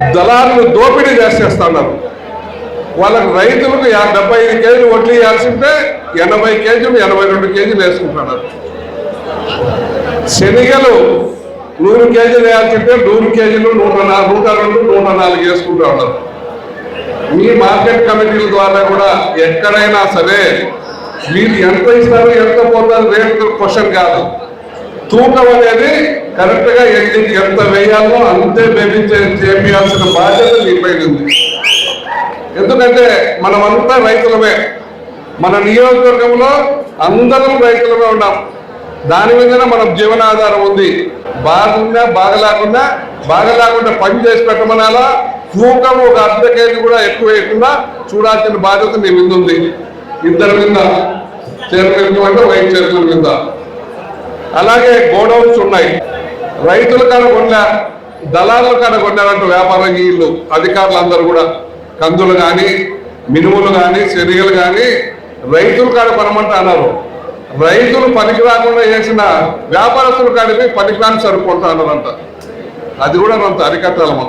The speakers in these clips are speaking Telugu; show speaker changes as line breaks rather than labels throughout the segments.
దళారులు దోపిడీ చేసేస్తున్నారు. వాళ్ళకి రైతులకు 75 కేజీలు వడ్లు ఇవ్వాల్సింటే 80 కేజీలు 82 కేజీలు వేసుకుంటున్నారు. శనగలు 100 కేజీలు వేయాల్సింటే 100 కేజీలు 102 104 వేసుకుంటూ ఉన్నారు. మీ మార్కెట్ కమిటీల ద్వారా కూడా ఎక్కడైనా సరే మీరు ఎంత ఇస్తారు ఎంత పోతారు రేటు క్వశ్చన్ కాదు. తూకం అనేది కరెక్ట్ గా ఎంత వేయాలో అంతే చేయాల్సిన బాధ్యత మీపై ఉంది. ఎందుకంటే మనమంతా రైతులమే, మన నియోజకవర్గంలో అందరం రైతులమే ఉన్నాం. దాని మీదనే మనం జీవనాధారం ఉంది. బాగున్నా బాగలేకుండా పని చేసి పెట్టమనాలా, తూకం ఒక అర్ధ కేజీ కూడా ఎక్కువ వేయకుండా చూడాల్సిన బాధ్యత మీ మీద ఉంది. ఇద్దరి మీద, చైర్మన్ అంటే వైస్ చైర్మన్ మీద. అలాగే గోడౌన్స్ ఉన్నాయి. రైతుల కాడ కొన్నా, దళారుల కాడ కొన్నారంటూ వ్యాపారంగీళ్ళు అధికారులు అందరూ కూడా కందులు కానీ మినుములు కానీ శనగలు కానీ రైతుల కాడ కొనమంట అన్నారు. రైతులు పనికి రాకుండా చేసిన వ్యాపారస్తుల కాడికి పనికిరాని సరుకుంటా అన్నారంట. అది కూడా అంత అరికట్టాలి.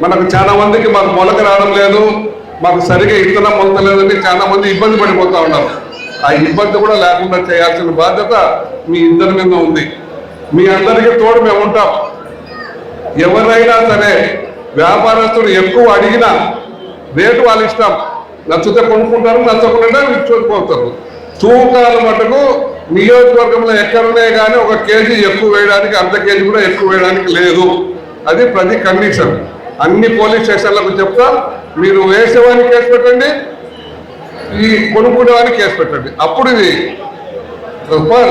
మనకు చాలా మందికి మాకు మొలక రావడం లేదు, మాకు సరిగా ఇత్తనం మొలకలేదని చాలా మంది ఇబ్బంది పడిపోతూ ఉన్నారు. ఆ ఇబ్బంది కూడా లేకుండా చేయాల్సిన బాధ్యత మీ ఇద్దరి మీద ఉంది. మీ అందరికీ తోడు మేము ఉంటాం. ఎవరైనా సరే వ్యాపారస్తులు ఎక్కువ అడిగినా రేటు వాళ్ళ ఇష్టం, నచ్చితే కొనుక్కుంటారు, నచ్చకుండా చూసిపోతారు. తూకాలు మటుకు నియోజకవర్గంలో ఎక్కడున్నాయి కానీ 1 కేజీ ఎక్కువ వేయడానికి, అర్ధ కేజీ కూడా ఎక్కువ వేయడానికి లేదు. అది ప్రతి కండిషన్. అన్ని పోలీస్ స్టేషన్లకు చెప్తాం. మీరు వేసేవానికి కేసు పెట్టండి, ఈ కొనుక్కునేవానికి కేసు పెట్టండి. అప్పుడు ఇది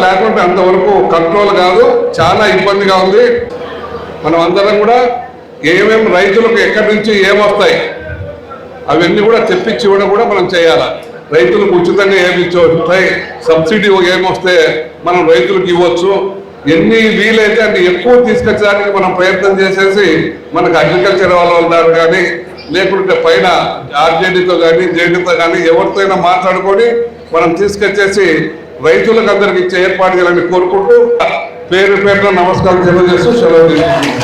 లేకుంటే అంతవరకు కంట్రోల్ కాదు. చాలా ఇబ్బందిగా ఉంది. మనం అందరం కూడా ఏమేమి రైతులకు ఎక్కడి నుంచి ఏమొస్తాయి అవన్నీ కూడా తెప్పించి ఇవ్వడం కూడా మనం చేయాలి. రైతులకు ఉచితంగా ఏమిచ్చొస్తాయి, సబ్సిడీ ఏమొస్తే మనం రైతులకు ఇవ్వచ్చు. ఎన్ని వీలైతే అన్ని ఎక్కువ తీసుకొచ్చడానికి మనం ప్రయత్నం చేసేసి మనకు అగ్రికల్చర్ వాళ్ళ కానీ లేకుంటే పైన ఆర్జేడీతో కానీ జేడీతో కానీ ఎవరితోనైనా మాట్లాడుకొని మనం తీసుకొచ్చేసి రైతులకు అందరికి ఇచ్చే ఏర్పాటు చేయాలని కోరుకుంటూ పేరు పేరున నమస్కారం తెలియజేస్తూ సెలవు తీసుకుంటున్నాం.